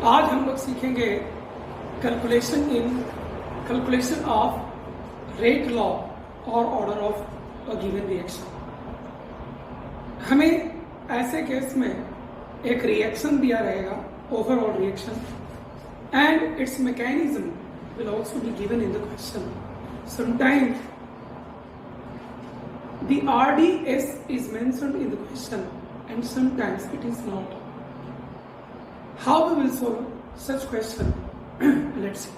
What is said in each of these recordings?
आज हम लोग सीखेंगे कैलकुलेशन ऑफ रेट लॉ और order of a given reaction. हमें ऐसे केस में एक रिएक्शन दिया रहेगा, overall reaction, and it's mechanism will also be given in the question. Sometimes the RDS is mentioned in the question and sometimes it is not. How we will solve such question? Let's see.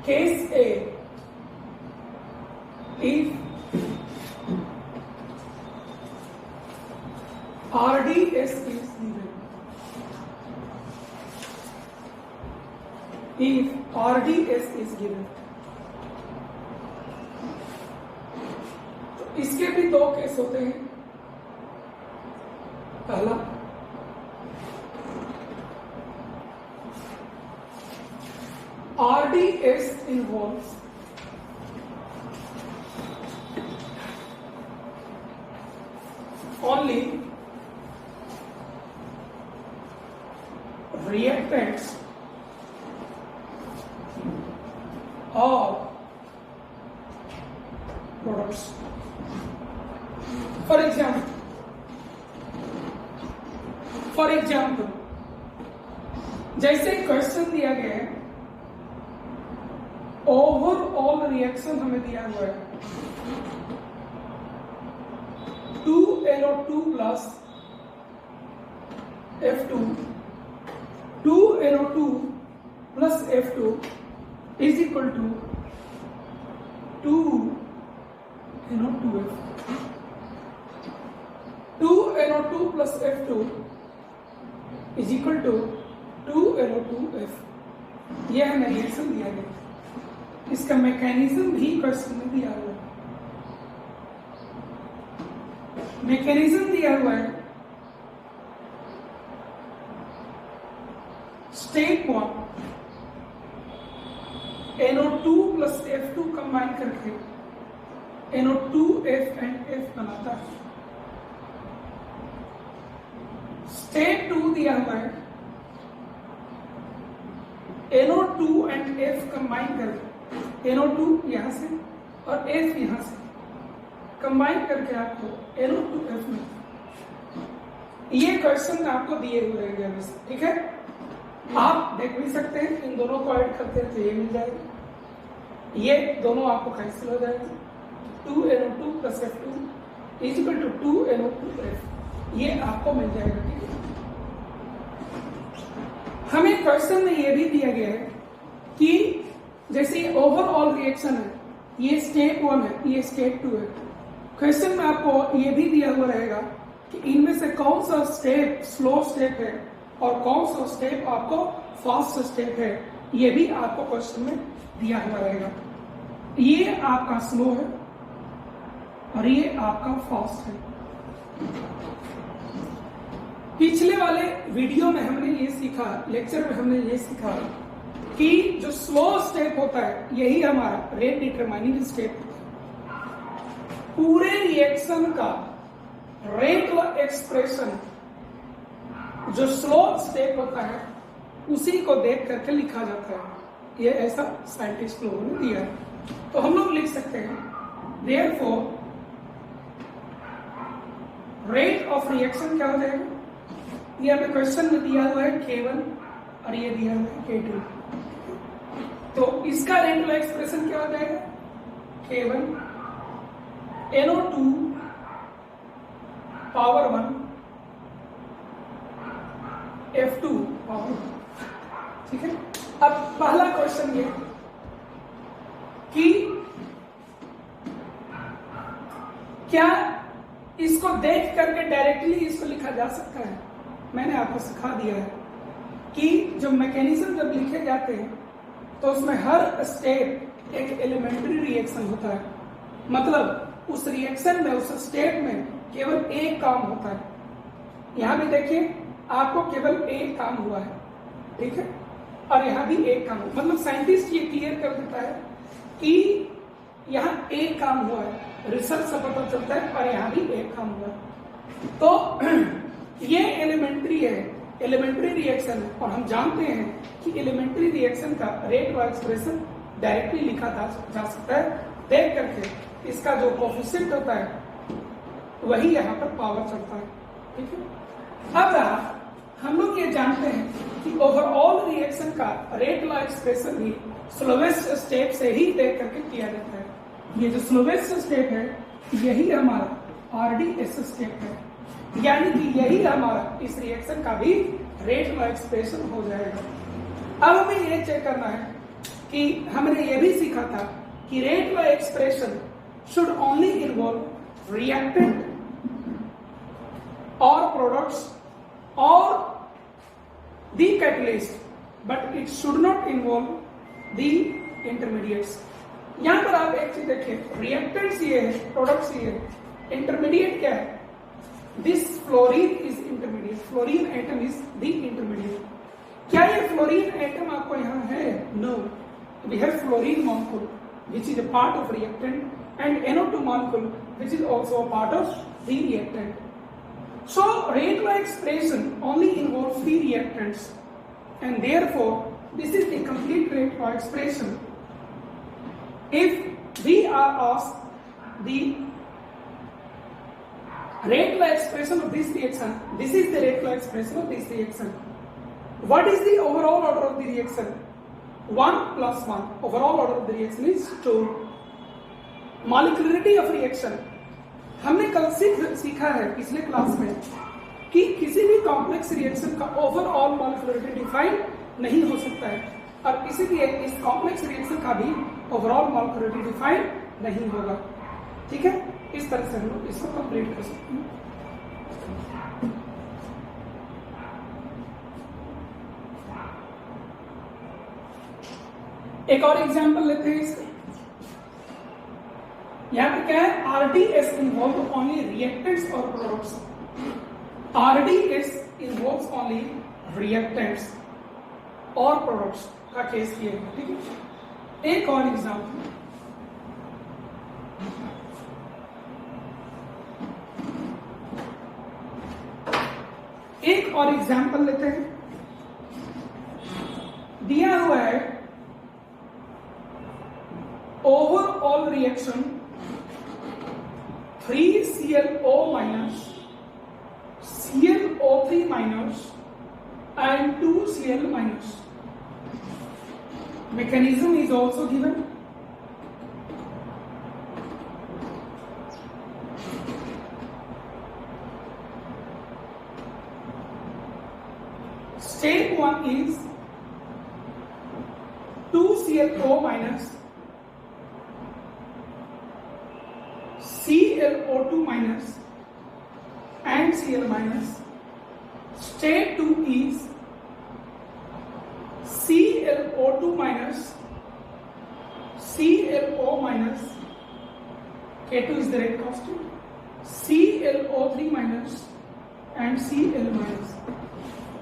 Case A, if RDS is given, if RDS is given, तो इसके भी दो case होते हैं। पहला, RDS involves only reactants or products. For example, जैसे question दिया गया है, ओवरऑल रिएक्शन हमें दिया हुआ है 2NO2 plus F2, 2NO2 plus F2 is equal to 2NO2F. 2NO2 plus F2 is equal to 2NO2F. यह हमें रिएक्शन दिया गया, इसका मैकेनिज्म भी क्वेश्चन में दिया हुआ है। मैकेनिज्म दिया हुआ है, step 1 NO2 plus F2 combine करके NO2F and F बनाता है। स्टेप 2 दिया हुआ है, NO2 and F कंबाइन करके NO2 यहां से और F यहां से कंबाइन करके आपको NO2F मिलता है। ये क्वेश्चन आपको दिए हुए रहेंगे हमेशा, ठीक है। आप देख भी सकते हैं, इन दोनों को ऐड करते हैं तो ये मिल जाएगा, ये दोनों आपको कैंसिल हो जाएगा। 2NO2 plus F2 is equal to 2NO2F, ये आपको मिल जाएगा, ठीक है। हमें क्वेश्चन में ये भी दिया गया है कि जैसे ये ओवरऑल रिएक्शन है, ये स्टेप 1 है, ये स्टेप 2 है। क्वेश्चन में आपको ये भी दिया हुआ रहेगा कि इनमें से कौन सा स्टेप स्लो स्टेप है और कौन सा स्टेप आपको फास्ट स्टेप है, ये भी आपको क्वेश्चन में दिया हुआ रहेगा। ये आपका स्लो है और ये आपका फास्ट है। पिछले वाले वीडियो में हमने ये सीखा, लेक्चर में हमने ये सीखा कि जो स्लो स्टेप होता है यही हमारा रेट डिटरमाइनिंग स्टेप होता है। पूरे रिएक्शन का रेट एक्सप्रेशन जो स्लो स्टेप होता है उसी को देख करके लिखा जाता है। ये ऐसा साइंटिस्ट लोगों ने दिया है, तो हम लोग लिख सकते हैं देयरफॉर रेट ऑफ रिएक्शन क्या हो जाएगा। ये हमें क्वेश्चन में दिया हुआ है K1 और ये दिया हुआ है K2, तो इसका रेट एक्सप्रेशन क्या हो जाएगा, K1 NO2 power 1 F2 power 1, ठीक है। अब पहला क्वेश्चन ये कि क्या इसको देख करके डायरेक्टली इसको लिखा जा सकता है। मैंने आपको सिखा दिया है कि जो मैकेनिज्म जब लिखे जाते हैं तो उसमें हर स्टेप एक एलिमेंट्री रिएक्शन होता है, मतलब उस रिएक्शन में, उस स्टेप में केवल एक काम होता है। यहां भी देखिए आपको केवल एक काम हुआ है, ठीक है, और यहां भी एक काम, मतलब साइंटिस्ट ये क्लियर कर देता है कि यहाँ एक काम हुआ है, रिसर्च से पता चलता है, और यहाँ भी एक काम हुआ है। तो ये एलिमेंट्री है, एलिमेंट्री रिएक्शन है, और हम जानते हैं कि एलिमेंट्री रिएक्शन का रेट व एक्सप्रेशन डायरेक्टली लिखा जा सकता है देख करके। इसका जो कोफिशिएंट होता है वही यहाँ पर पावर चलता है, ठीक है। अब हम लोग ये जानते हैं कि ओवरऑल रिएक्शन का रेट व एक्सप्रेशन भी स्लोवेस्ट स्टेप से ही देख करके किया जाता है। ये जो स्लोवेस्ट स्टेप है यही हमारा RDS स्टेप है, यानी कि यही हमारा इस रिएक्शन का भी रेट व एक्सप्रेशन हो जाएगा। अब हमें ये चेक करना है कि हमने ये भी सीखा था कि रेट व expression should only involve reactant और प्रोडक्ट्स और the catalyst, but it should not involve the intermediates. यहां पर आप एक चीज देखिए, रिएक्टेंट्स ये है, प्रोडक्ट्स ये है, इंटरमीडिएट क्या है? This fluorine is intermediate, fluorine atom is the intermediate. क्या ये फ्लोरीन एटम आपको यहाँ है? No, we have fluorine molecule which is a part of reactant and NO2 molecule which is also a part of the reactant. So rate by expression only involves the reactants, and therefore this is the complete rate by expression. If we are asked the rate by expression of this reaction, this is the rate by expression of this reaction. What is the overall order of the reaction? 1 plus 1. Overall order of the reaction is 2. Molecularity of reaction. हमने कल सीखा है पिछले class में कि किसी भी complex reaction का ओवरऑल मॉलिक्युलरिटी डिफाइन नहीं हो सकता है, और इसीलिए इस कॉम्प्लेक्स रिएक्शन का भी ओवरऑल मॉलिक्युलरिटी डिफाइन नहीं होगा। ठीक है, इस तरह से हम लोग इसको कंप्लीट कर सकते हैं। एक और एग्जांपल लेते हैं इसका। यहां पे क्या है? RDS इन्वॉल्व ओनली रिएक्टेंट्स और products. RDS involves only reactants और प्रोडक्ट्स का केस किया है, ठीक है। एक और एग्जांपल, एक और एग्जांपल लेते हैं। दिया हुआ है overall reaction 3ClO minus, ClO3 minus and 2Cl minus. Mechanism is also given. Step 1 is 2ClO minus, ClO2 minus and Cl minus. Step 2 is ClO2 minus, ClO minus, K2 is the red constant, ClO3 minus and Cl minus.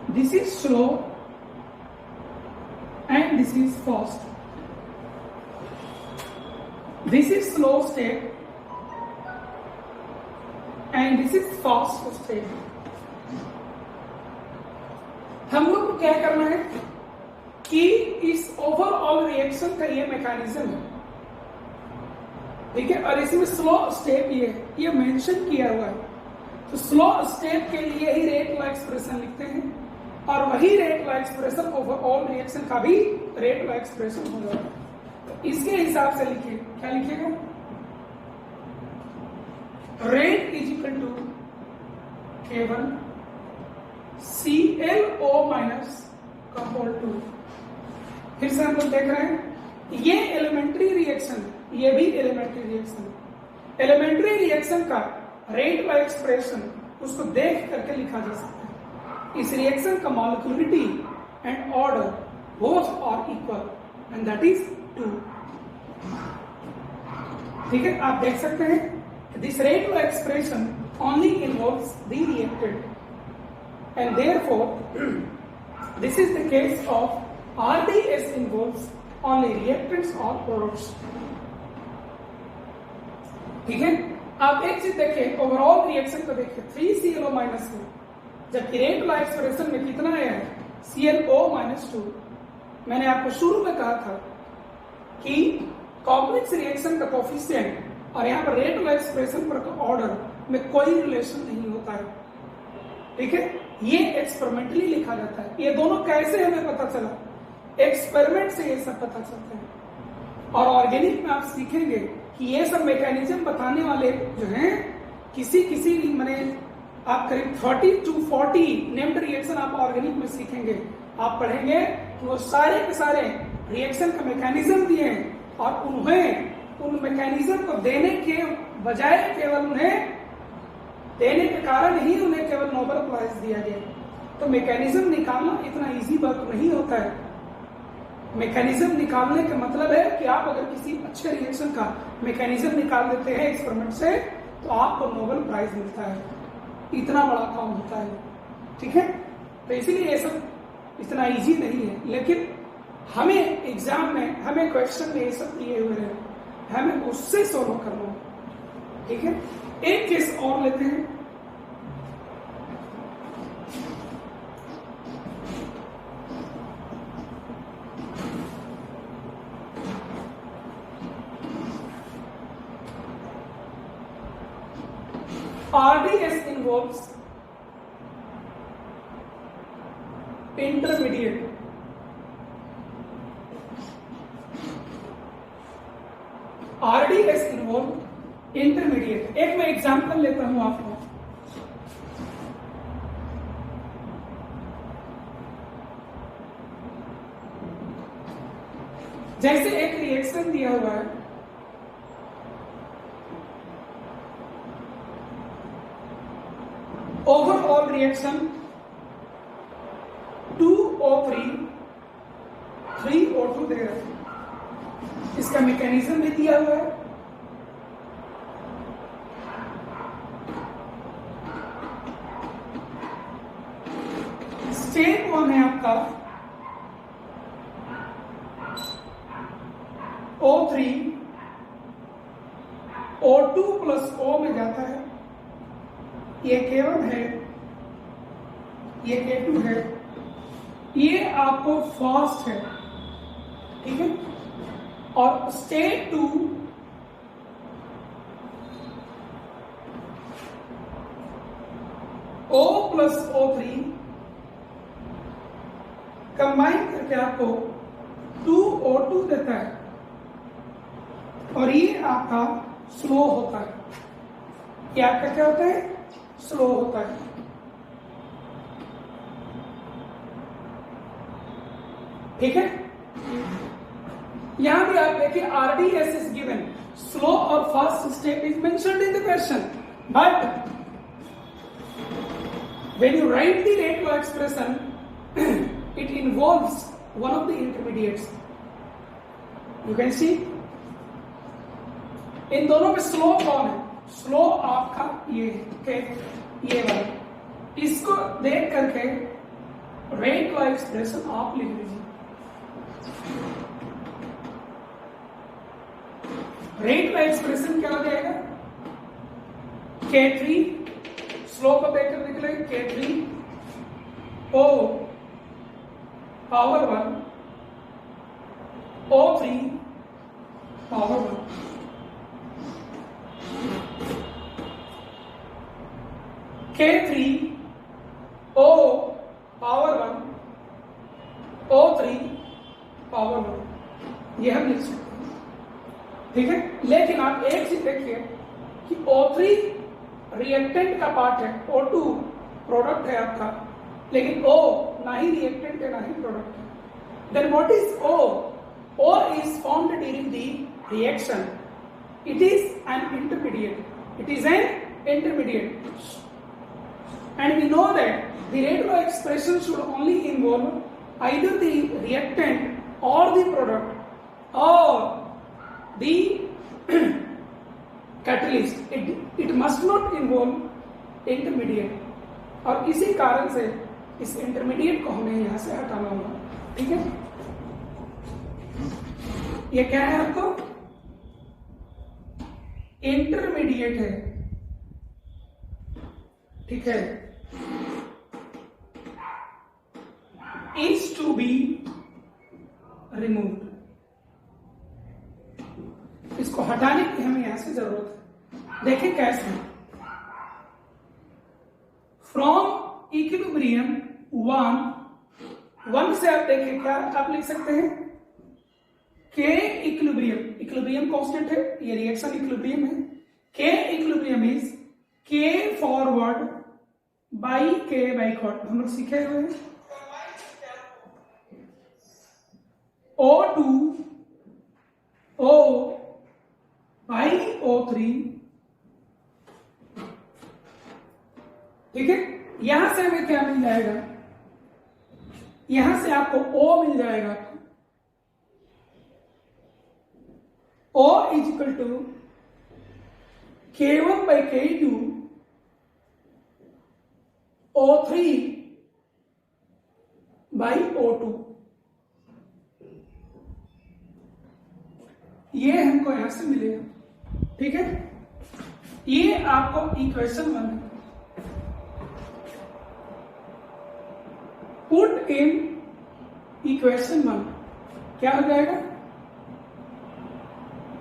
This is slow and this is fast. This is slow step and this is fast step. हम लोग को क्या करना है कि इस overall reaction का ये मैकेनिज्म है, ठीक है, और इसमें स्लो स्टेप ये मेंशन किया हुआ है। तो स्लो स्टेप के लिए ही रेट व एक्सप्रेशन लिखते हैं, और वही रेट व एक्सप्रेशन ओवरऑल रिएक्शन का भी रेट व एक्सप्रेशन हो जाएगा। तो इसके हिसाब से लिखिए, क्या लिखिएगा? Rate is equal to K1 ClO minus compound 2। फिर से हम लोग देख रहे हैं ये एलिमेंट्री रिएक्शन, ये भी एलिमेंट्री रिएक्शन है। एलिमेंट्री रिएक्शन का रेट व एक्सप्रेशन उसको देख करके लिखा जा सकता है। इस रिएक्शन का molecularity and order both are equal and that is 2। ठीक है, आप देख सकते हैं this rate of expression only involves the reactant, and therefore this is the case of RDS involves only reactants or products. ठीक है। आप एक चीज देखिए, ओवरऑल रिएक्शन को देखिए, 3ClO माइनस 2, जबकि रेट वाला एक्सप्रेशन में कितना है, ClO माइनस 2। मैंने आपको शुरू में कहा था कि कॉम्प्लेक्स रिएक्शन का कोफिशिएंट और यहाँ पर रेट वाला एक्सप्रेशन पर ऑर्डर में कोई रिलेशन नहीं होता है, ठीक है। ये एक्सपेरिमेंटली लिखा जाता है। ये दोनों कैसे हमें पता चला, एक्सपेरिमेंट से ये सब पता चलता है। और ऑर्गेनिक में आप सीखेंगे कि ये सब मैकेनिज्म बताने वाले जो हैं, किसी मैंने आप करीब 30 to 40 नेम्ड रिएक्शन आप ऑर्गेनिक में सीखेंगे। आप पढ़ेंगे कि वो सारे के सारे रिएक्शन का मैकेनिज्म दिए हैं और उन्हें उन मैकेनिज्म को देने के बजाय केवल उन्हें देने के कारण ही उन्हें केवल नोबेल प्राइज दिया गया। तो मैकेनिज्म निकालना इतना इजी बात नहीं होता है। मैकेनिज्म निकालने का मतलब है कि आप अगर किसी अच्छे रिएक्शन का मैकेनिज्म निकाल देते हैं एक्सपेरिमेंट से, तो आपको नोबेल प्राइज मिलता है। इतना बड़ा काम होता है, ठीक है। तो इसीलिए ये सब इतना इजी नहीं है, लेकिन हमें एग्जाम में, हमें क्वेश्चन में ये सब दिए हुए हैं, हमें उससे सोल्व करना, ठीक है। एक केस और लेते हैं। RDS involves intermediate RDS involve intermediate. एक मैं एग्जांपल लेता हूं आपको। जैसे एक रिएक्शन दिया हुआ है, ओवरऑल रिएक्शन 2O3 3O2 दे रहा है। इसका मैकेनिज्म भी दिया हुआ है। स्टेप 1 है आपका O3 O2 प्लस O में जाता है। ये K1 है, ये K2 है, ये आपको फास्ट है, ठीक है। और state 2 O plus O3 combine करके आपको 2O2 देता है और ये आपका स्लो होता है। ये आपका क्या होता है, स्लो होता है। ठीक है। यहां भी आप देखिए RDS इज गिवन, स्लो और fast step is mentioned in the question, but when you write the rate law expression it involves one of the intermediates. You can see इन दोनों में स्लो कौन है, स्लो आपका ये है, ये वाला। इसको देख करके रेट लॉ एक्सप्रेशन आप लिख लीजिए। रेट लॉ एक्सप्रेशन क्या हो जाएगा, K3 स्लो को देखकर निकले K3 O power 1 O3 power 1 K3 O power 1 O3 power 1, ये हम लिख सकते हैं, ठीक है। लेकिन आप एक चीज देखिए कि O3 रिएक्टेंट का पार्ट है, O2 प्रोडक्ट है आपका, लेकिन O ना ही रिएक्टेंट है ना ही प्रोडक्ट है। Then what is O? O is formed during the reaction. It is an intermediate. It is an intermediate. And we know that the rate law expression should only involve either the reactant or the product or the catalyst. It must not involve intermediate. और इसी कारण से इस intermediate को हमें यहां से हटाना होगा, ठीक है। ये क्या है आपको, इंटरमीडिएट है, ठीक है, इज टू बी रिमूव्ड। इसको हटाने की हमें यहां से जरूरत है। देखिए कैसे, फ्रॉम इक्विलिब्रियम वन से आप देखिए क्या आप लिख सकते हैं, के इक्विलिब्रियम, इक्विलिब्रियम कांस्टेंट है, ये रिएक्शन इक्विलिब्रियम है, के इक्विलिब्रियम इज के फॉरवर्ड बाई के बैकवर्ड, हम लोग सीखे हुए हैं। O2 O बाई O3, ठीक है। यहां से हमें क्या मिल जाएगा, यहां से आपको O मिल जाएगा, O is equal to K1 by K2 O3 by O2, ये हमको यहां से मिलेगा, ठीक है। ये आपको इक्वेशन 1 है। पुट इन इक्वेशन 1 क्या हो जाएगा,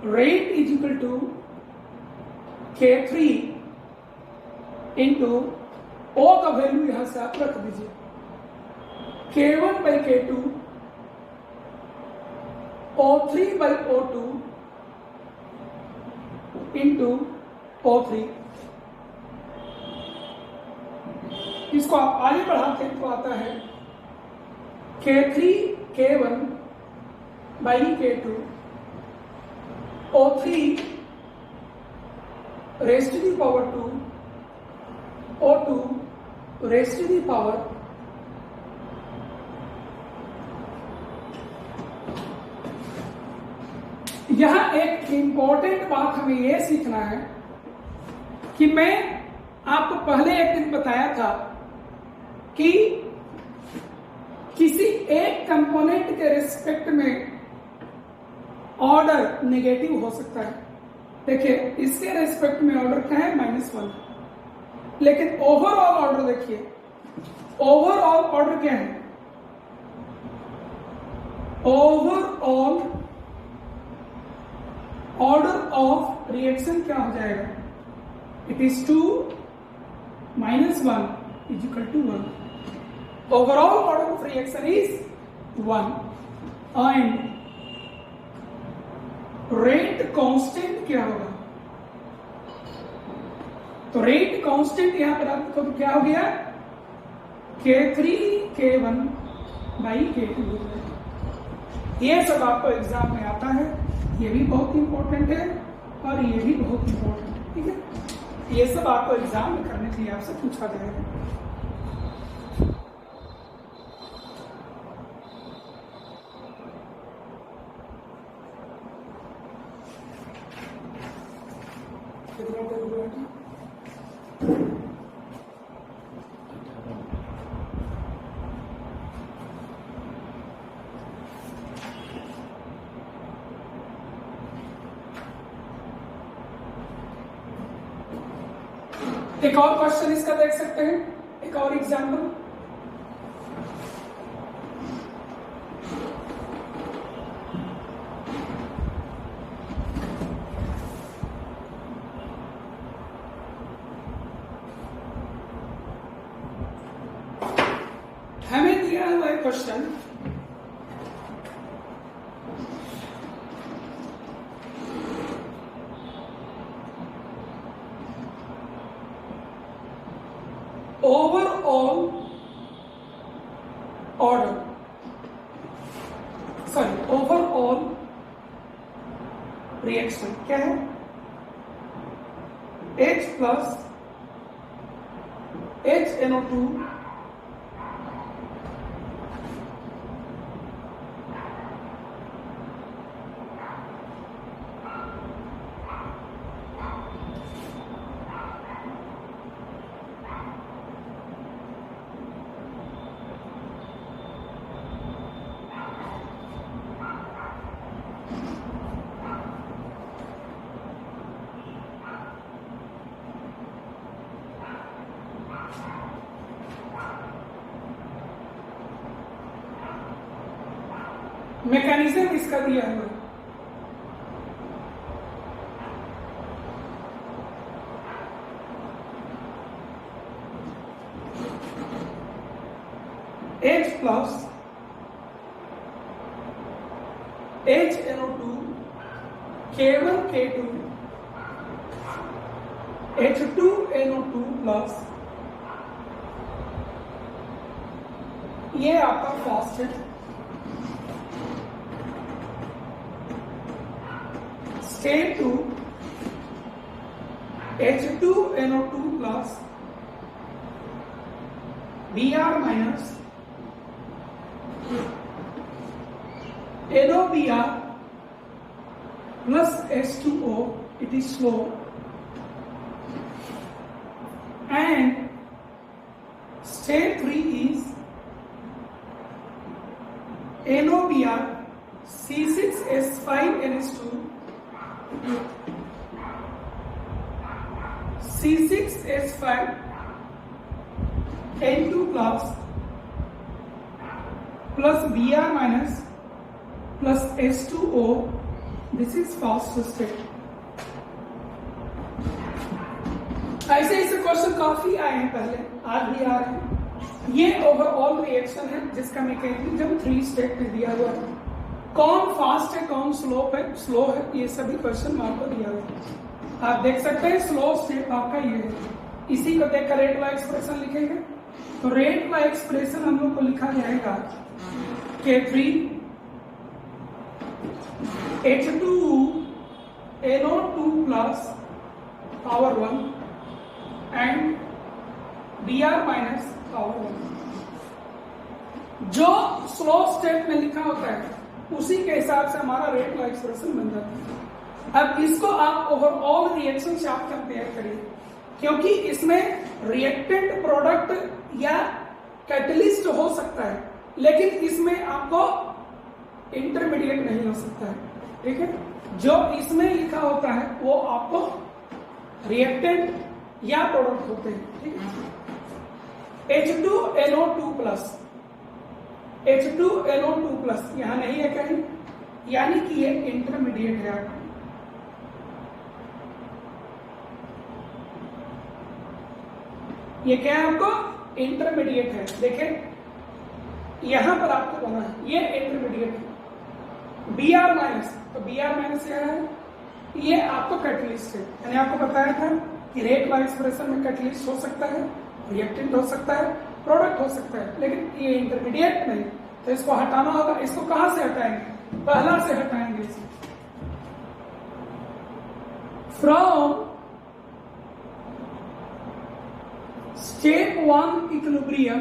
rate is equal to K3 into O का वैल्यू यहां से आप रख दीजिए, K1 by K2 O3 by O2 into O3। इसको आप आगे बढ़ाते तो आता है K3 K1 by K2 O3 raised to the power 2 O2 raised to the power यहां एक इंपॉर्टेंट बात हमें यह सीखना है कि मैं आपको पहले एक दिन बताया था कि किसी एक कंपोनेंट के रिस्पेक्ट में ऑर्डर नेगेटिव हो सकता है। देखिए इसके रिस्पेक्ट में ऑर्डर क्या है, -1, लेकिन ओवरऑल ऑर्डर देखिए, ओवरऑल ऑर्डर क्या है, ओवरऑल ऑर्डर ऑफ रिएक्शन क्या हो जाएगा, it is 2 -1 is equal to 1। Overall order of reaction is 1 and rate constant क्या होगा, तो रेट कांस्टेंट यहां पर आपको तो क्या हो गया, K3 K1 बाई K2 हो गया। ये सब आपको एग्जाम में आता है, ये भी बहुत इंपॉर्टेंट है और ये भी बहुत इंपॉर्टेंट है, ठीक है। ये सब आपको एग्जाम में करने के लिए आपसे पूछा जाएगा। एक और क्वेश्चन इसका देख सकते हैं, एक और एग्जाम्पल, हमें दिया हुआ है question, overall order, sorry overall reaction क्या है, H प्लस HNO2 मैकेनिज्म इसका दिया हुआ है। H plus HNO2 K1 K2 H2NO2 plus ये आपका फास्ट है। State 2 H2NO2 plus Br minus NOBr plus H2O, it is slow, and state 3 is NOBr C6H5NH2 C6H5 N2 plus Br minus plus H2O, this is fast state। ऐसे question काफी आए हैं पहले, आज भी आ रहे हैं। ये ओवरऑल रिएक्शन है जिसका मैकेनिज्म 3 स्टेप में दिया हुआ है। कौन फास्ट है कौन स्लो है ये सभी क्वेश्चन आपको दिया हुआ है। आप देख सकते हैं स्लो स्टेप आपका ये है। इसी को देखकर रेट वाला एक्सप्रेशन लिखेंगे। तो रेट वाला एक्सप्रेशन हम लोग को लिखा जाएगा K3 H2NO2 plus power 1 and Br minus power 1। जो स्लो स्टेप में लिखा होता है उसी के हिसाब से हमारा रेट वाला एक्सप्रेशन बन जाता है। अब इसको आप ओवरऑल रिएक्शन से आप कंपेयर करिए, क्योंकि इसमें रिएक्टेंट प्रोडक्ट या कैटलिस्ट हो सकता है, लेकिन इसमें आपको इंटरमीडिएट नहीं हो सकता है। ठीक है, जो इसमें लिखा होता है वो आपको रिएक्टेंट या प्रोडक्ट होते हैं। ठीक है, H2NO2 प्लस H2NO2 प्लस यहां नहीं है कहीं, यानी कि ये इंटरमीडिएट है आपका। ये क्या है आपको इंटरमीडिएट है। देखें यहां पर आपको बना है ये इंटरमीडिएट है। Br माइनस, तो Br माइनस क्या है, ये आपको कैटलिस्ट है। मैंने आपको बताया था कि रेट वाला एक्सप्रेशन में कैटलिस्ट हो सकता है, रिएक्टेंट हो सकता है, प्रोडक्ट हो सकता है, लेकिन ये इंटरमीडिएट नहीं। तो इसको हटाना होगा। इसको कहां से हटाएंगे, पहला से हटाएंगे इसे। फ्रॉम स्टेप 1 इक्विलिब्रियम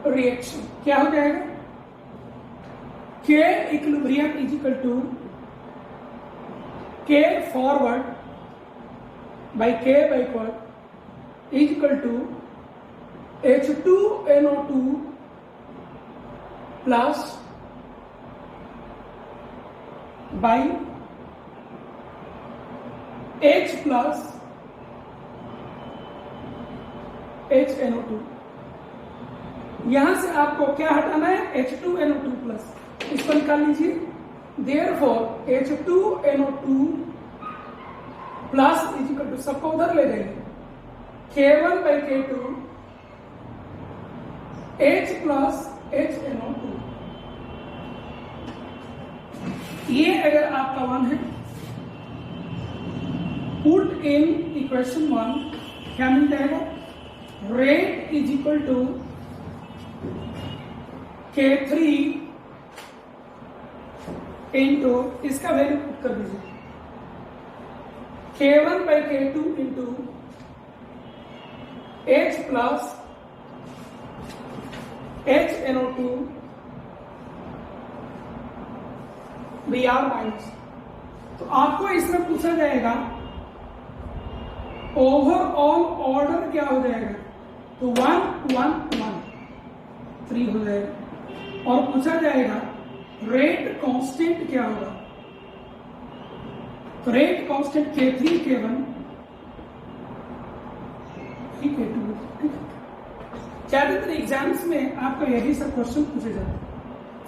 रिएक्शन क्या हो जाएगा, K equilibrium is equal to K forward by K backward is equal to H2NO2 plus by H plus HNO2। यहां से आपको क्या हटाना है, H2NO2 प्लस, इसको निकाल लीजिए। Therefore H2NO2 plus is equal to, सबको उधर ले जाइए, K1 by K2 H plus HNO2। ये अगर आपका 1 है, पुट इन इक्वेशन 1 क्या मिल जाएगा, rate is equal to K3 into, इसका वैल्यू पुट कर दीजिए, K1 by K2 into H plus HNO2 Br माइनस। तो आपको इसमें पूछा जाएगा ओवरऑल ऑर्डर क्या हो जाएगा, तो 1 1 1 3 हो जाएगा। और पूछा जाएगा रेट कांस्टेंट क्या होगा, तो rate constant K3 K1 K2। ज्यादातर एग्जाम्स में आपको यही सब क्वेश्चन पूछे जाते हैं।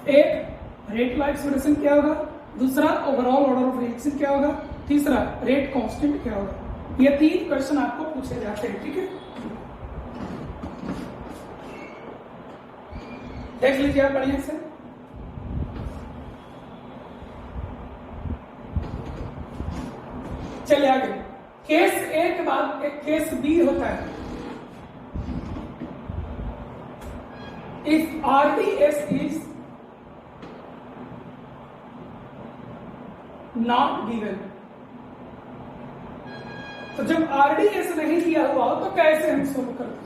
एक रेट लॉ एक्सप्रेशन क्या होगा, दूसरा ओवरऑल ऑर्डर ऑफ रिएक्शन क्या होगा, तीसरा रेट कांस्टेंट क्या होगा। ये 3 क्वेश्चन आपको पूछे जाते हैं, ठीक है। देख लीजिए आप बढ़िया से। चलिए आगे, केस ए के बाद एक केस बी होता है। If RDS is not given, तो जब RDS नहीं दिया हुआ हो तो कैसे हम सोल्व करते हैं।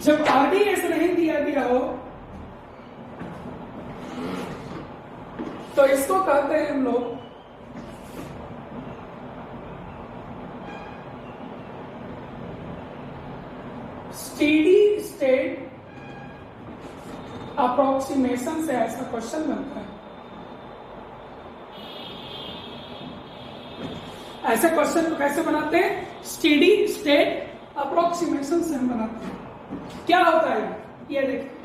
जब RDS नहीं दिया गया हो तो इसको कहते हैं हम लोग स्टेडी स्टेट अप्रोक्सीमेशन से ऐसा क्वेश्चन बनता है। ऐसे क्वेश्चन को कैसे बनाते हैं, स्टेडी स्टेट अप्रोक्सीमेशन से हम बनाते हैं। क्या होता है ये देखिए,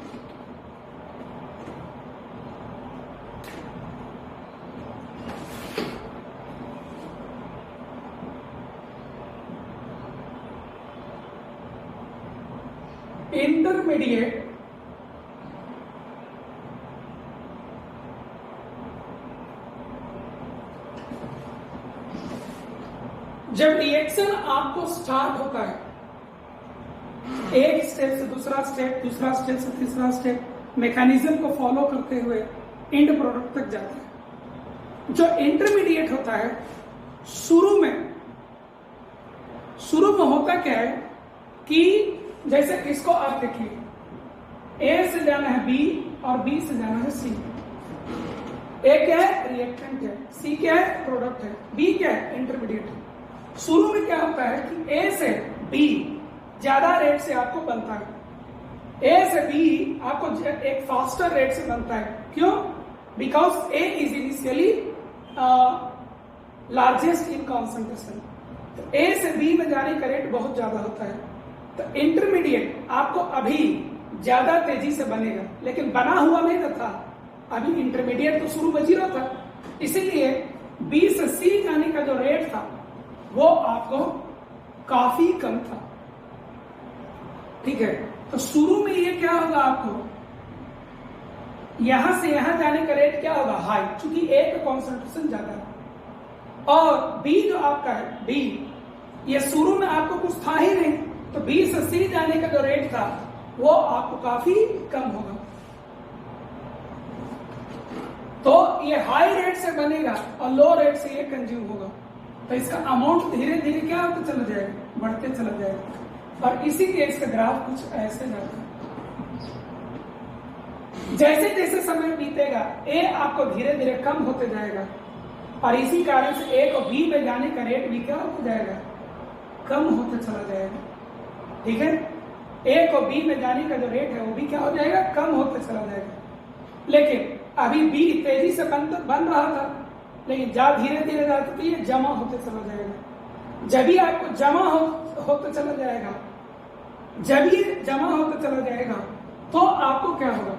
इंटरमीडिएट जब रिएक्शन आपको स्टार्ट होता है, एक स्टेप से दूसरा स्टेप, दूसरा स्टेप से तीसरा स्टेप, मैकेनिज्म को फॉलो करते हुए एंड प्रोडक्ट तक जाता है। जो इंटरमीडिएट होता है, शुरू में होता क्या है कि जैसे इसको आप देखिए, ए से जाना है बी और बी से जाना है सी। ए क्या है, रिएक्टेंट है, सी क्या है, प्रोडक्ट है, बी क्या है, इंटरमीडिएट है। शुरू में क्या होता है कि ए से बी ज्यादा रेट से आपको बनता है, ए से बी आपको एक फास्टर रेट से बनता है। क्यों? Because A is initially largest in concentration. तो ए से बी में जाने का रेट बहुत ज्यादा होता है। तो इंटरमीडिएट आपको अभी ज्यादा तेजी से बनेगा, लेकिन बना हुआ नहीं ना था अभी। इंटरमीडिएट तो शुरू में 0 था, इसीलिए बी से सी जाने का जो रेट था वो आपको काफी कम था, ठीक है। तो शुरू में ये क्या होगा, आपको यहां से यहां जाने का रेट क्या होगा, हाई, क्योंकि ए का कॉन्सेंट्रेशन ज्यादा है। और बी जो आपका है, बी, ये शुरू में आपको कुछ था ही नहीं, तो बी से सी जाने का जो रेट था वो आपको काफी कम होगा। तो ये हाई रेट से बनेगा और लो रेट से ये कंज्यूम होगा। तो इसका अमाउंट धीरे धीरे क्या होता चला जाएगा, बढ़ते चला जाएगा। और इसी केस का ग्राफ कुछ ऐसे जाता है। जैसे जैसे समय बीतेगा ए आपको धीरे धीरे कम होते जाएगा, और इसी कारण से ए को बी में जाने का रेट भी क्या होता जाएगा, कम होते चला जाएगा, ठीक है। ए को बी में जाने का जो रेट है वो भी क्या हो जाएगा, कम होते चला जाएगा। लेकिन अभी बी तेजी से बन रहा था, लेकिन धीरे धीरे जाता तो ये जमा होते चला जाएगा। जब भी आपको जमा होते चला जाएगा, जब ये जमा होते चला जाएगा तो आपको क्या होगा,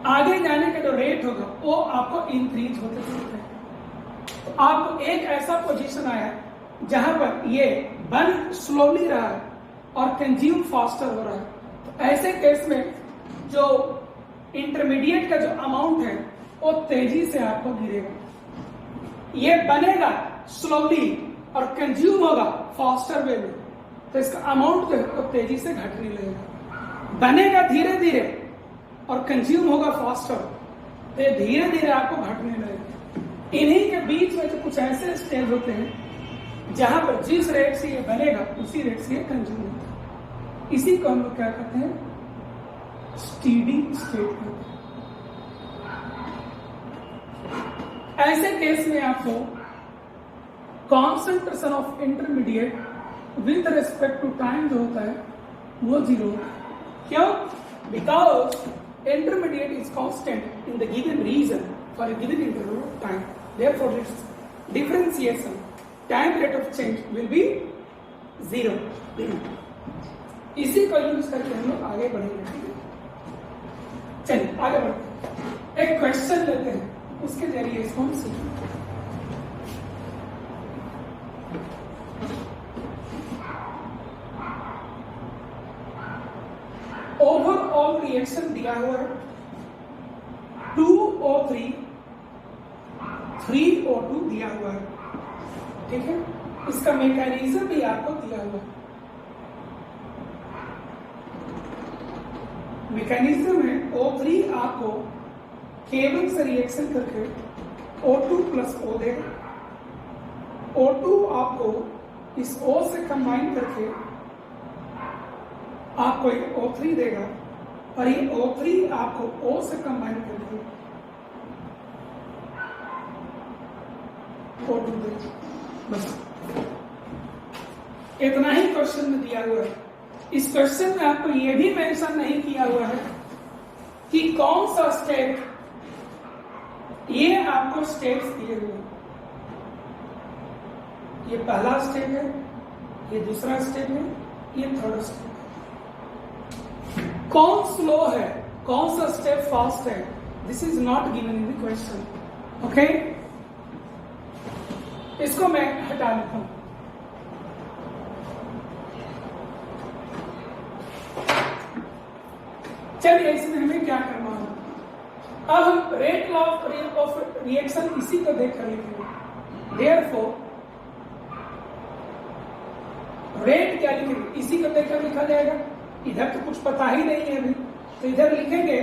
आगे जाने का जो रेट होगा वो आपको इंक्रीज होते चला जाएगा। तो आपको एक ऐसा पोजीशन आया जहां पर ये बन स्लोली रहा है और कंज्यूम फास्टर हो रहा है। तो ऐसे केस में जो इंटरमीडिएट का जो अमाउंट है वो तेजी से आपको गिरेगा। ये बनेगा स्लोली और कंज्यूम होगा फास्टर वे में, तो इसका अमाउंट जो है वो तेजी से घटने लगेगा। बनेगा धीरे धीरे और कंज्यूम होगा फास्टर, तो ये धीरे धीरे आपको घटने लगेगा। इन्हीं के बीच में जो कुछ ऐसे स्टेज होते हैं जहां पर जिस रेट से ये बनेगा उसी रेट से ये कंज्यूम होता है। इसी को हम लोग क्या कहते हैं, स्टेडी स्टेट कहते हैं। ऐसे केस में आपको concentration of intermediate with respect to time जो होता है वो 0 होता है। क्यों? Because intermediate is constant in the given region for a given interval of time. Therefore, its differentiation time rate of change will be 0. इसी को यूज करके हम लोग आगे बढ़ेंगे. ठीक है, चलिए आगे बढ़ते हैं. एक क्वेश्चन लेते हैं, उसके जरिए इसको हम सीखेंगे. ओवरऑल रिएक्शन दिया हुआ है 2O3 3O2 दिया हुआ है. ठीक है, इसका मैकेनिज्म भी आपको दिया हुआ है. मैकेनिज्म है O3 आपको K1 से रिएक्शन करके O2 प्लस O देगा. O2 आपको इस O से कंबाइन करके आपको एक O3 देगा और ये O3 आपको O से कंबाइन करके O2 देगा. बस इतना ही क्वेश्चन में दिया हुआ है. इस क्वेश्चन में आपको ये भी मेंशन नहीं किया हुआ है कि कौन सा स्टेप, ये आपको स्टेप्स दिए हुए हैं. ये पहला स्टेप है, ये दूसरा स्टेप है, ये थर्ड स्टेप है. कौन स्लो है, कौन सा स्टेप फास्ट है, this is not given in the question. Okay, इसको मैं हटा लेता हूं. चलिए, इसमें हमें क्या करना है. अब हम रेट ऑफ रिएक्शन इसी को देख कर लिखेंगे. देयरफॉर रेट क्या लिखेंगे, इसी को देखकर लिखा जाएगा. इधर तो कुछ पता ही नहीं है अभी, तो इधर लिखेंगे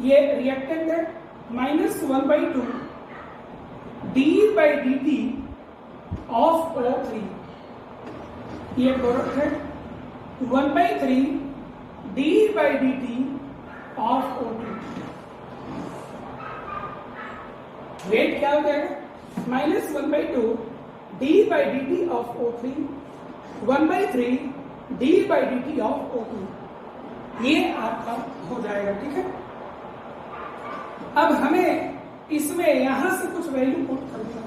ये रिएक्टेंट है -1/2 d/dt ऑफ O3. ये प्रोडक्ट है 1/3 d/dt ऑफ O2. रेट क्या हो जाएगा, -1/2 d/dt of O3 1/3 d/dt of O2. ये आपका हो जाएगा. ठीक है, अब हमें इसमें यहां से कुछ वैल्यू पुट करना है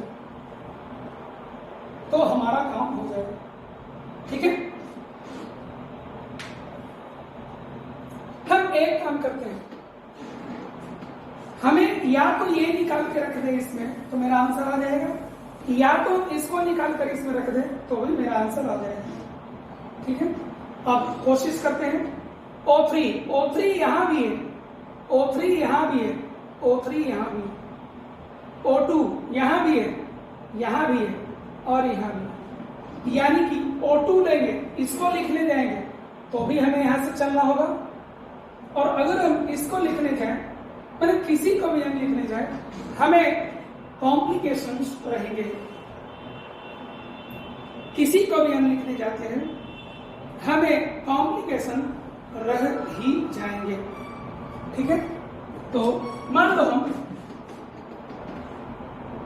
तो हमारा काम हो जाएगा. ठीक है, हम एक काम करते हैं, हमें या तो ये निकाल के रख दे इसमें तो मेरा आंसर आ जाएगा, या तो इसको निकाल कर इसमें रख दे तो भी मेरा आंसर आ जाएगा. ठीक है, अब कोशिश करते हैं. O3 यहां भी है, O3 यहां भी है, O3 यहां भी है, O2 यहां भी है, यहां भी है और यहां भी है. यानी कि O2 लेंगे, इसको लिखने जाएंगे तो भी हमें यहां से चलना होगा. और अगर हम इसको लिखने जाए, मतलब किसी को भी हम लिखने जाए, हमें कॉम्प्लिकेशंस रहेंगे. किसी को भी हम लिखने जाते हैं हमें कॉम्प्लिकेशन रह ही जाएंगे. ठीक है, तो मान लो हम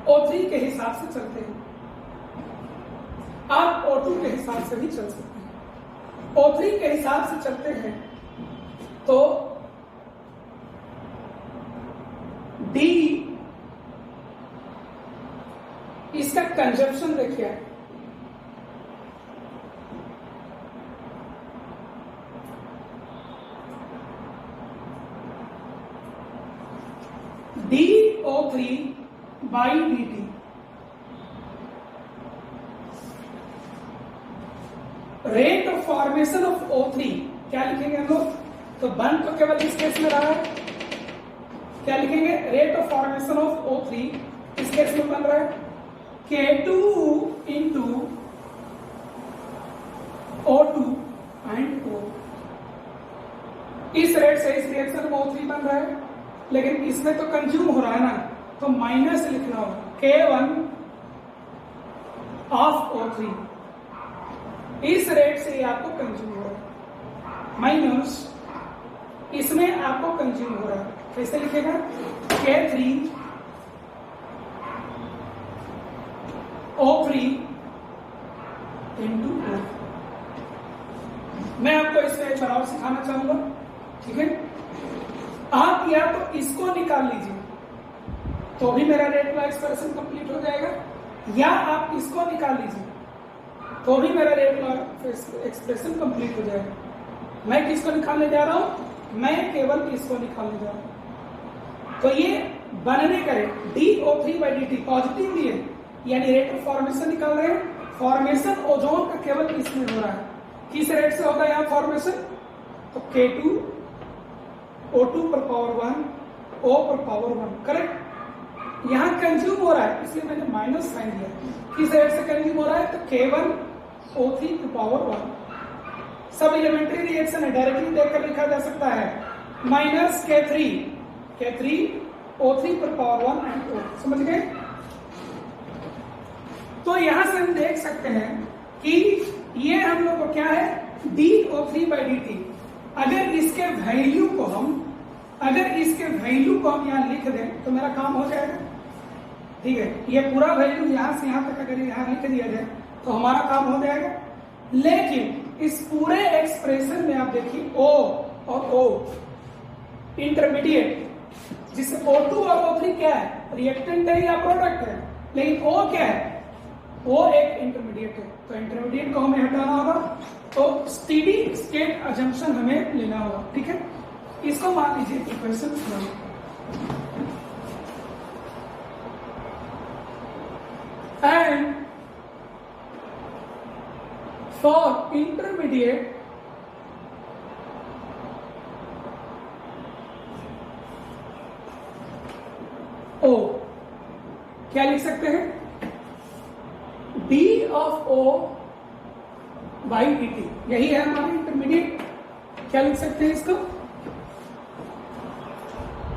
O3 के हिसाब से चलते हैं, आप O2 के हिसाब से भी चल सकते हैं. O3 के हिसाब से चलते हैं तो D, इसका कंजप्शन देखिए, dO3/dt. Rate of formation of O3 क्या लिखेंगे हम लोग, तो बन तो केवल इस केस में रहा है. क्या लिखेंगे, rate of formation of O3 इस केस में बन रहा है K2 into O2 and O. इस रेट से इस रिएक्शन में O3 बन रहा है, लेकिन इसमें तो कंज्यूम हो रहा है ना, तो माइनस लिखना होगा K1 ऑफ O3. इस रेट से आपको कंज्यूम हो रहा है, माइनस इसमें आपको कंज्यूम हो रहा है. कैसे लिखेगा, K3 O3 into O. मैं आपको इसमें एक बार और सिखाना चाहूंगा. ठीक है, आप या तो इसको निकाल लीजिए तो भी मेरा रेट लॉ एक्सप्रेशन कंप्लीट हो जाएगा, या आप इसको निकाल लीजिए तो भी मेरा रेट लॉ एक्सप्रेशन कंप्लीट हो जाएगा। मैं किसको निकालने जा रहा हूं? मैं केवल इसको निकालने जा रहा हूं। तो ये बनने करे DO3/dt पॉजिटिव लिए, यानी रेट ऑफ फॉर्मेशन निकाल रहे हैं। फॉर्मेशन ओजोन का केवल इसमें हो रहा है। किस रेट से होगा यहाँ फॉर्मेशन? तो K2 O2 पर पावर 1 O पर पावर 1, करेक्ट। यहाँ कंज्यूम हो रहा है इसलिए मैंने माइनस साइन दिया। किस रेट से कंज्यूम हो रहा है? तो K1 O3 पर पावर 1। सब एलिमेंट्री रिएक्शन है, डायरेक्टली देखकर लिखा जा सकता है माइनस K3 O3 पर पावर 1 एंड O, समझ गए? तो यहां से हम देख सकते हैं कि ये हम लोग को क्या है, DO3/dt। अगर इसके वैल्यू को हम यहां लिख दें तो मेरा काम हो जाएगा, ठीक है। ये पूरा वैल्यू यहां से यहां तक अगर यहां लिख दिया जाए तो हमारा काम हो जाएगा। लेकिन इस पूरे एक्सप्रेशन में आप देखिए O और O इंटरमीडिएट, जिससे O2 और O3 क्या है, रिएक्टेंट है या प्रोडक्ट है, लेकिन O क्या है, वो एक इंटरमीडिएट है। तो इंटरमीडिएट को हमें हटाना होगा, तो स्टेडी स्टेट अजम्पशन हमें लेना होगा, ठीक है। इसको मान लीजिए equation 1 and for intermediate O क्या लिख सकते हैं? D of O by dt, यही है हमारा इंटरमीडिएट। क्या लिख सकते हैं इसको?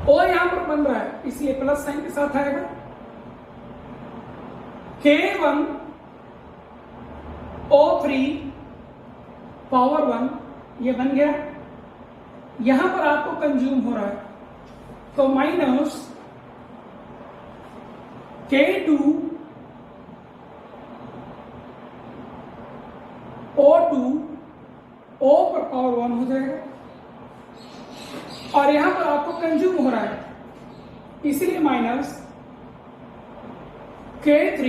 O यहां पर बन रहा है इसलिए प्लस साइन के साथ आएगा। K1 O3 पावर 1 ये बन गया। यहां पर आपको कंज्यूम हो रहा है तो माइनस K2 O2 O पर पावर 1 हो जाएगा, और यहां पर आपको कंज्यूम हो रहा है इसलिए minus K3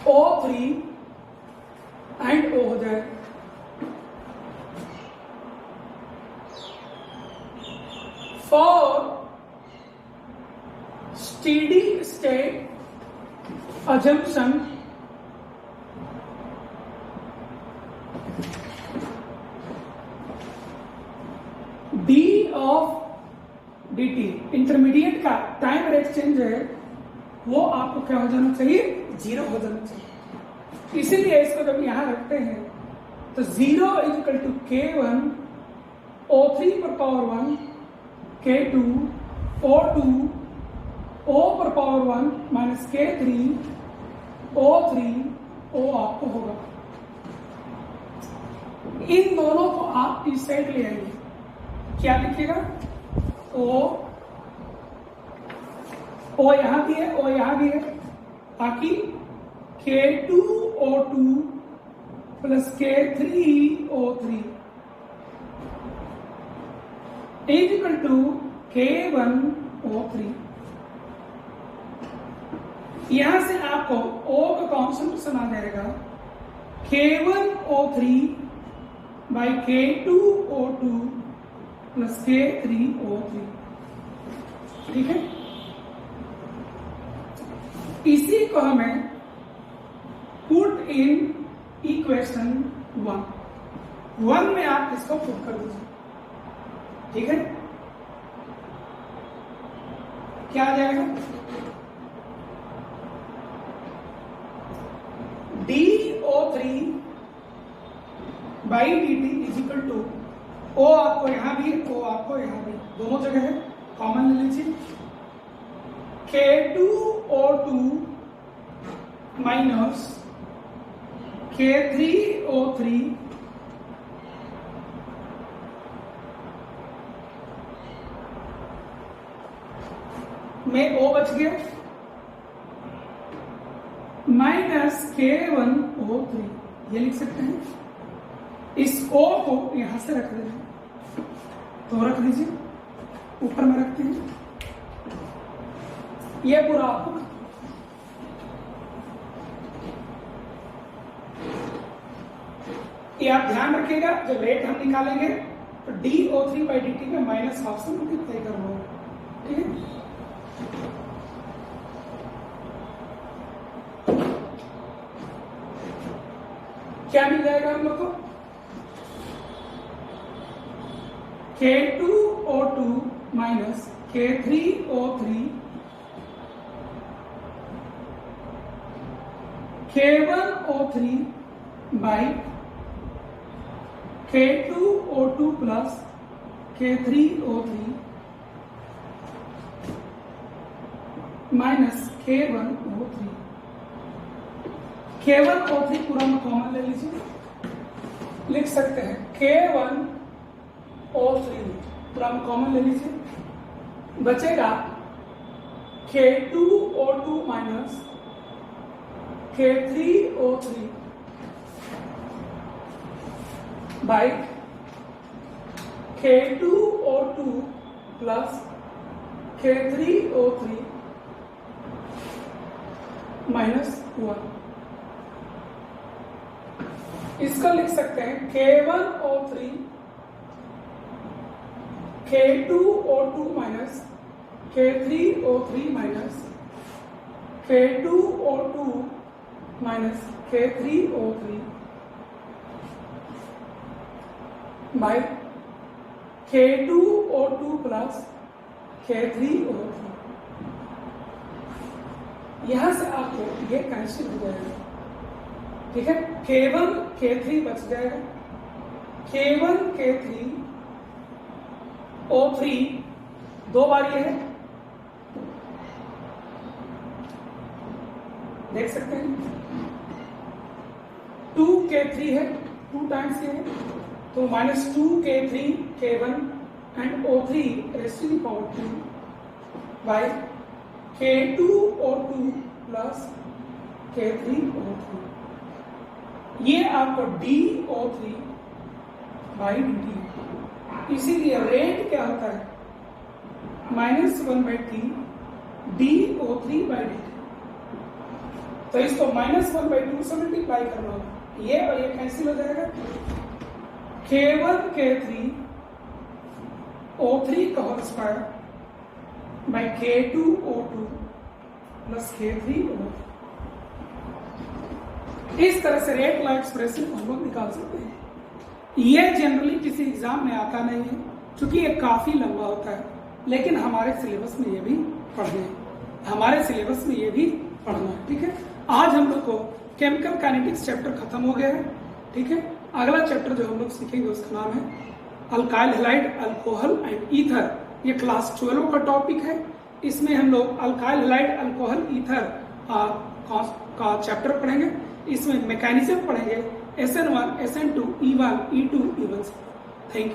O3 and O हो जाएगा। For steady state assumption D of dt, intermediate का टाइम रेट चेंज है वो आपको क्या हो जाना चाहिए? 0 हो जाना चाहिए। इसीलिए इसको जब यहां रखते हैं तो 0 इक्वल टू K1 O3 पर पावर 1 K2 O2 O पर power 1 minus K3 O3 O आपको होगा। इन दोनों को आप इस साइड ले आइए, क्या लिखिएगा? O यहां भी है, O यहां भी है, ताकि K2 O2 plus K3 O3 is equal to K1 O3। यहां से आपको O का कॉन्सेंट्रेशन आ जाएगा K1 O3 by K2 O2 plus K3 O3, ठीक है। इसी को हमें पुट इन इक्वेशन 1 में आप इसको पुट कर दीजिए, ठीक है। क्या आ जाएगा? DO3 by dt is equal to O आपको यहां भी, O आपको यहां भी, दोनों जगह है, कॉमन ले लीजिए। K2 O2 minus K3 O3 में O बच गया माइनस K1 O3, ये लिख सकते हैं। इस O को यहां से रख देना, तो रख दीजिए, ऊपर में रखते हैं। ये पूरा आपको ये आप ध्यान रखिएगा, जब रेट हम निकालेंगे तो dO3/dt में -12 से मल्टीप्लाई करना होगा, ठीक है। क्या मिल जाएगा हम लोग को? K2O2 minus K3O3 K1O3 by K2O2 plus K3O3 minus K1O3। K1O3 पूरा में कॉमन ले लीजिए, लिख सकते हैं K1O3 पूरा में कॉमन ले लीजिए, बचेगा K2O2 minus K3O3 by K2O2 plus K3O3 minus 1। इसका लिख सकते हैं K1O3 K2O2 minus K3O3 minus K2O2 minus K3O3 by K2O2 plus K3O3। यहां से आपको ये कैंसिल हो जाएगा, ठीक है। K1 K3 बच जाएगा, K1 K3 O3 दो बार ये है, देख सकते हैं 2K3 है, 2 टाइम्स ये है, तो -2K3 K1 and O3 raised to the power 2 by K2O2 plus K3O3। ये आपको dO3/dt। इसीलिए रेट क्या होता है? -1/t dO3/dt। तो इसको -1/2 से मल्टीप्लाई करना होगा, ये और ये कैंसिल हो जाएगा। K1 K3 O3 का whole square by K2O2 plus K3O3। इस तरह से रेट ला एक्सप्रेशन हम लोग निकाल सकते हैं। ये जनरली किसी एग्जाम में आता नहीं है, क्योंकि ये काफी लंबा होता है, लेकिन हमारे सिलेबस में ये भी पढ़ना है, हमारे सिलेबस में ये भी पढ़ना है, ठीक है। आज हम लोग को केमिकल काइनेटिक्स चैप्टर खत्म हो गया है, ठीक है। अगला चैप्टर जो हम लोग सीखेंगे उसका नाम है alkyl halide, alcohol and ether. ये क्लास 12 का टॉपिक है। इसमें हम लोग अल्काइल हैलाइड, अल्कोहल, ईथर का चैप्टर पढ़ेंगे। इसमें मैकेनिज्म पढ़ेंगे, SN1, SN2, E1, E2, E1। Thank you.